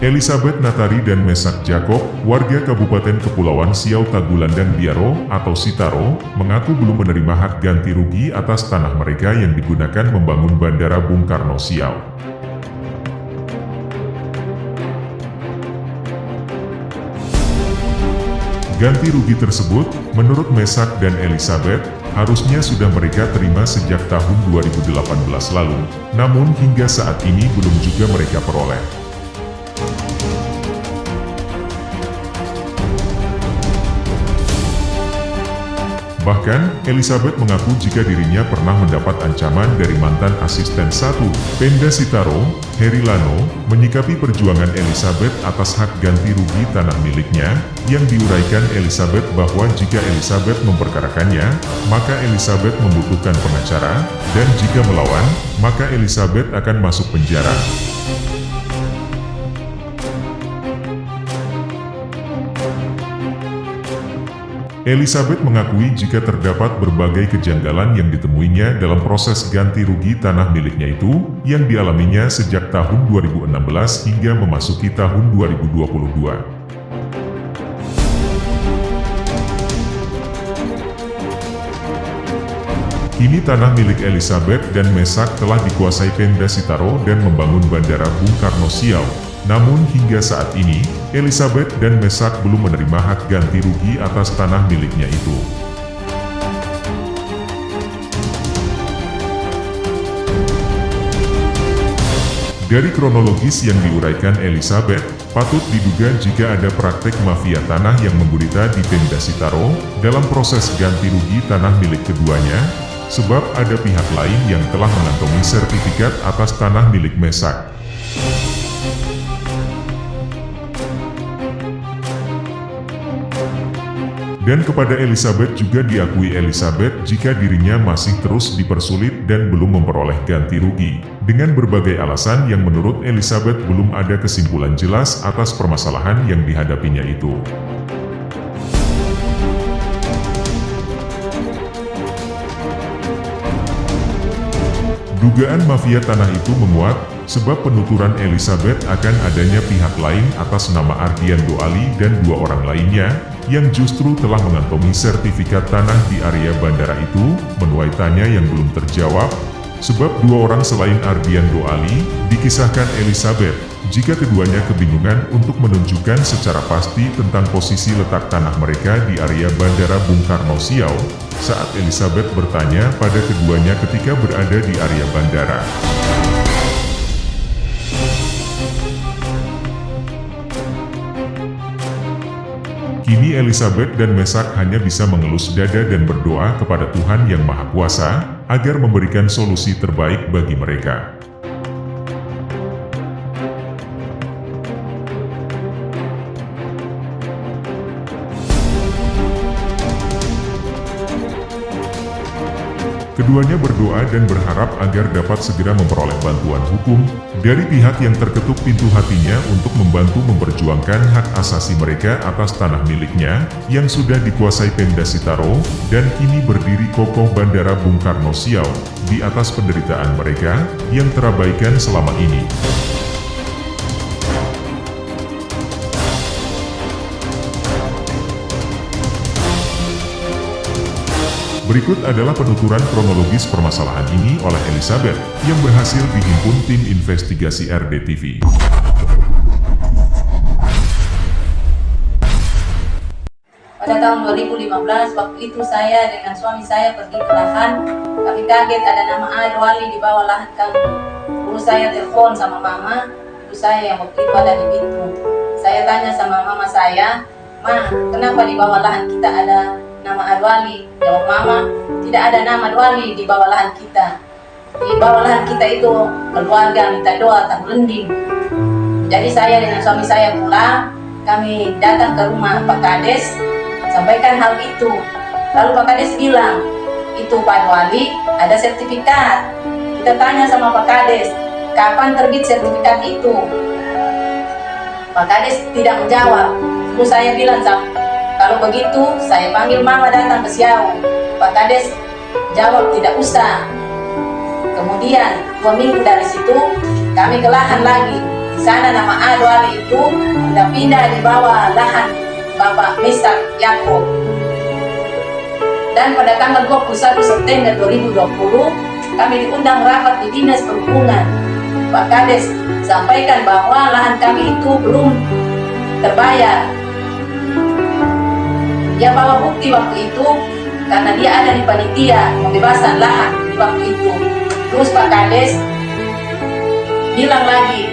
Elizabeth Natari dan Mesak Jakob, warga Kabupaten Kepulauan Siau Tagulandang Biaro atau Sitaro, mengaku belum menerima hak ganti rugi atas tanah mereka yang digunakan membangun Bandara Bung Karno Siau. Ganti rugi tersebut, menurut Mesak dan Elizabeth, harusnya sudah mereka terima sejak tahun 2018 lalu, namun hingga saat ini belum juga mereka peroleh. Bahkan, Elizabeth mengaku jika dirinya pernah mendapat ancaman dari mantan asisten 1 Pemda Sitaro, Heri Lano, menyikapi perjuangan Elizabeth atas hak ganti rugi tanah miliknya, yang diuraikan Elizabeth bahwa jika Elizabeth memperkarakannya, maka Elizabeth membutuhkan pengacara, dan jika melawan, maka Elizabeth akan masuk penjara. Elizabeth mengakui jika terdapat berbagai kejanggalan yang ditemuinya dalam proses ganti rugi tanah miliknya itu, yang dialaminya sejak tahun 2016 hingga memasuki tahun 2022. Kini tanah milik Elizabeth dan Mesak telah dikuasai Pemda Sitaro dan membangun Bandara Bung Karno Siau. Namun hingga saat ini, Elizabeth dan Mesak belum menerima hak ganti rugi atas tanah miliknya itu. Dari kronologis yang diuraikan Elizabeth, patut diduga jika ada praktek mafia tanah yang menggurita di Pemda Sitaro dalam proses ganti rugi tanah milik keduanya, sebab ada pihak lain yang telah mengantongi sertifikat atas tanah milik Mesak. Dan kepada Elizabeth juga diakui Elizabeth jika dirinya masih terus dipersulit dan belum memperoleh ganti rugi, dengan berbagai alasan yang menurut Elizabeth belum ada kesimpulan jelas atas permasalahan yang dihadapinya itu. Dugaan mafia tanah itu menguat, sebab penuturan Elizabeth akan adanya pihak lain atas nama Ardian Doali dan 2 orang lainnya, yang justru telah mengantongi sertifikat tanah di area bandara itu, menuai tanya yang belum terjawab, sebab 2 orang selain Ardian Doali, dikisahkan Elizabeth, jika keduanya kebingungan untuk menunjukkan secara pasti tentang posisi letak tanah mereka di area Bandara Bung Karno Siau, saat Elizabeth bertanya pada keduanya ketika berada di area bandara. Kini Elizabeth dan Mesak hanya bisa mengelus dada dan berdoa kepada Tuhan Yang Maha Kuasa, agar memberikan solusi terbaik bagi mereka. Keduanya berdoa dan berharap agar dapat segera memperoleh bantuan hukum dari pihak yang terketuk pintu hatinya untuk membantu memperjuangkan hak asasi mereka atas tanah miliknya yang sudah dikuasai Pemda Sitaro dan kini berdiri kokoh Bandara Bung Karno Siau di atas penderitaan mereka yang terabaikan selama ini. Berikut adalah penuturan kronologis permasalahan ini oleh Elizabeth, yang berhasil dihimpun tim investigasi RDTV. Pada tahun 2015, waktu itu saya dengan suami saya pergi ke lahan. Kami kaget ada nama Adwali di bawah lahan kami. Lalu saya telepon sama mama, ibu saya yang waktu itu ada di Bitung. Saya tanya sama mama saya, "Ma, kenapa di bawah lahan kita ada nama Adwali?" Jawab mama, "Tidak ada nama Adwali di bawah lahan kita. Di bawah lahan kita itu keluarga minta doa tak lending." Jadi saya dengan suami saya pulang, kami datang ke rumah Pak Kades, sampaikan hal itu. Lalu Pak Kades bilang, "Itu Pak Adwali ada sertifikat." Kita tanya sama Pak Kades, "Kapan terbit sertifikat itu?" Pak Kades tidak menjawab. Terus saya bilang, "Kalau begitu, saya panggil mama datang ke Siau." Pak Kades jawab, "Tidak usah." Kemudian 2 minggu dari situ, kami ke lahan lagi. Di di sana nama A Luali itu sudah pindah di bawah lahan Bapak Mr. Yakob. Dan pada tanggal 21 September 2020 kami diundang rapat di Dinas Perhubungan. Pak Kades sampaikan bahwa lahan kami itu belum terbayar. Dia bawa bukti waktu itu karena dia ada di panitia pembebasan lahan di waktu itu. Terus Pak Kades bilang lagi,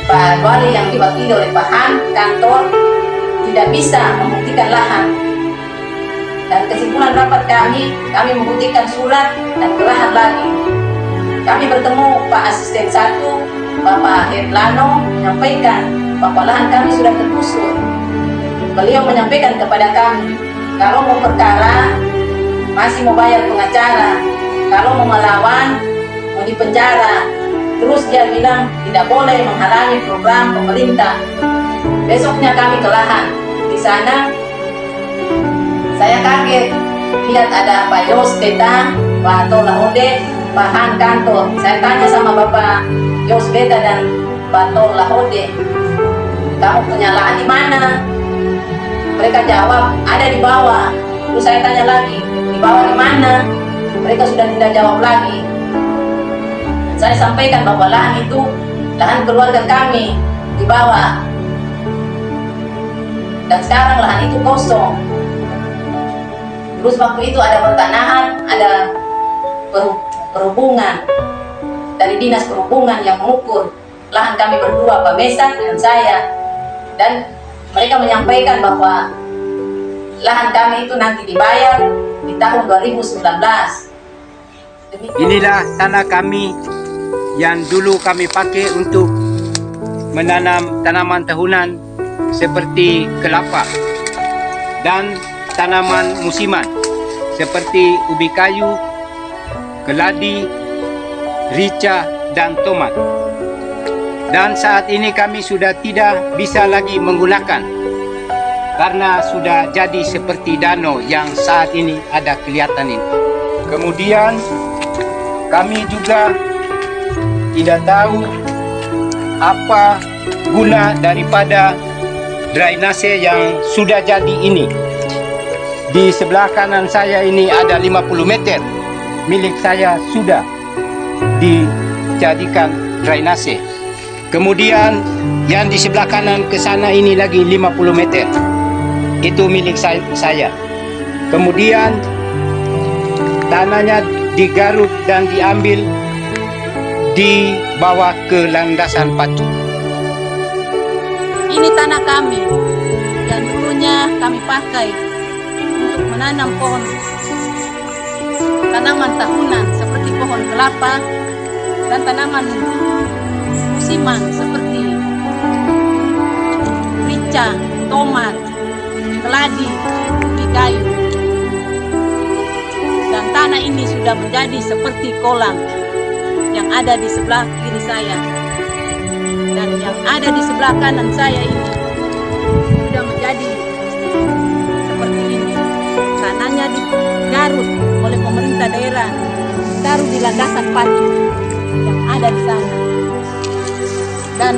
Pak Wali yang diwakili oleh Pak Han, kantor tidak bisa membuktikan lahan. Dan kesimpulan rapat kami membuktikan surat dan lahan lagi. Kami bertemu Pak Asisten 1, Bapak Erlano, menyampaikan bahwa lahan kami sudah tergusur. Beliau menyampaikan kepada kami, kalau mau perkara, masih mau bayar pengacara. Kalau mau melawan, mau dipenjara. Terus dia bilang, tidak boleh menghalangi program pemerintah. Besoknya kami ke lahan. Di sana, saya kaget. Lihat ada Pak Yos Beta, Pak Tola Ode, Pak Han kantor. Saya tanya sama Bapak Yos Beta dan Pak Tola Ode, kamu punya lahan di mana? Mereka jawab, ada di bawah. Terus saya tanya lagi, di bawah di mana? Mereka sudah tidak jawab lagi. Dan saya sampaikan bahwa lahan itu lahan keluarga kami di bawah. Dan sekarang lahan itu kosong. Terus waktu itu ada pertanahan, ada perhubungan dari Dinas Perhubungan yang mengukur lahan kami berdua, Pak Mesan dan saya. Dan mereka menyampaikan bahwa lahan kami itu nanti dibayar di tahun 2019. Inilah tanah kami yang dulu kami pakai untuk menanam tanaman tahunan seperti kelapa dan tanaman musiman seperti ubi kayu, keladi, rica, dan tomat. Dan saat ini kami sudah tidak bisa lagi menggunakan karena sudah jadi seperti danau yang saat ini ada kelihatan ini. Kemudian kami juga tidak tahu apa guna daripada drainase yang sudah jadi ini. Di sebelah kanan saya ini ada 50 meter milik saya sudah dijadikan drainase. Kemudian yang di sebelah kanan ke sana ini lagi 50 meter. Itu milik saya. Kemudian tanahnya digaruk dan diambil dibawa ke landasan pacu. Ini tanah kami yang dulunya kami pakai untuk menanam pohon tanaman tahunan seperti pohon kelapa dan tanaman musiman seperti rica, tomat, keladi, ubi kayu. Dan tanah ini sudah menjadi seperti kolam yang ada di sebelah kiri saya. Dan yang ada di sebelah kanan saya ini sudah menjadi seperti ini. Tanahnya digarut oleh pemerintah daerah, taruh di landasan pacu yang ada di sana. Dan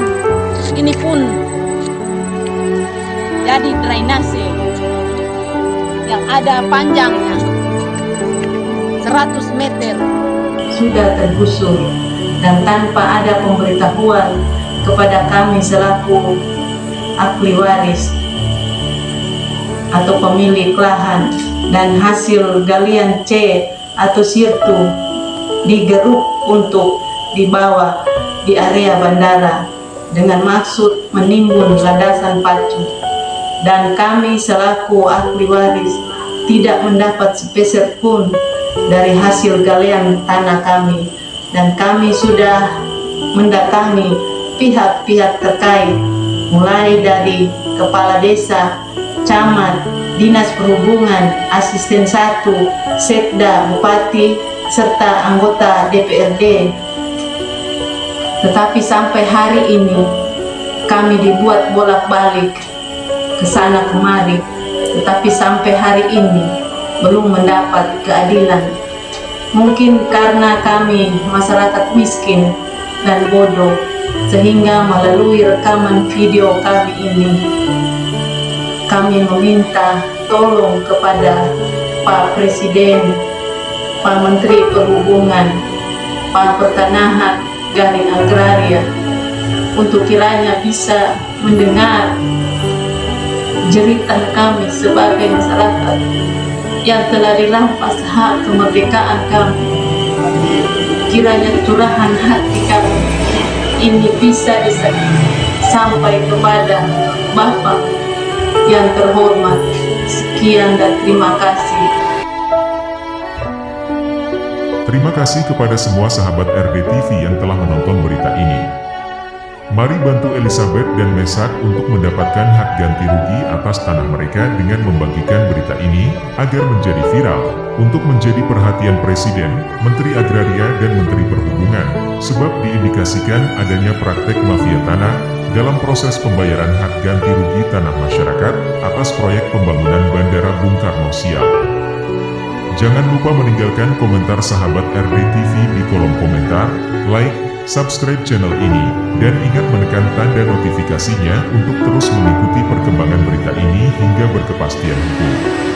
ini pun jadi drainase yang ada panjangnya 100 meter. Sudah tergusur dan tanpa ada pemberitahuan kepada kami selaku ahli waris atau pemilik lahan, dan hasil galian C atau sirtu digeruk untuk dibawa di area bandara dengan maksud menimbun landasan pacu, dan kami selaku ahli waris tidak mendapat sepeser pun dari hasil galian tanah kami. Dan kami sudah mendatangi pihak-pihak terkait, mulai dari kepala desa, camat, dinas perhubungan, asisten 1, sekda, bupati, serta anggota DPRD. Tetapi sampai hari ini kami dibuat bolak-balik ke sana kemari, tetapi sampai hari ini belum mendapat keadilan. Mungkin karena kami masyarakat miskin dan bodoh, Sehingga melalui rekaman video kami ini, kami meminta tolong kepada Pak Presiden, Pak Menteri Perhubungan, Pak Pertanahan, Garing Agraria, untuk kiranya bisa mendengar jeritan kami sebagai masyarakat yang telah dirampas hak kemerdekaan kami. Kiranya curahan hati kami ini bisa sampai kepada Bapak yang terhormat. Sekian dan terima kasih. Terima kasih kepada semua sahabat RDTV yang telah menonton berita ini. Mari bantu Elizabeth dan Mesak untuk mendapatkan hak ganti rugi atas tanah mereka dengan membagikan berita ini agar menjadi viral, untuk menjadi perhatian Presiden, Menteri Agraria dan Menteri Perhubungan, sebab diindikasikan adanya praktek mafia tanah dalam proses pembayaran hak ganti rugi tanah masyarakat atas proyek pembangunan Bandara Bung Karno Siau. Jangan lupa meninggalkan komentar sahabat RDTV di kolom komentar, like, subscribe channel ini, dan ingat menekan tanda notifikasinya untuk terus mengikuti perkembangan berita ini hingga berkepastian hukum.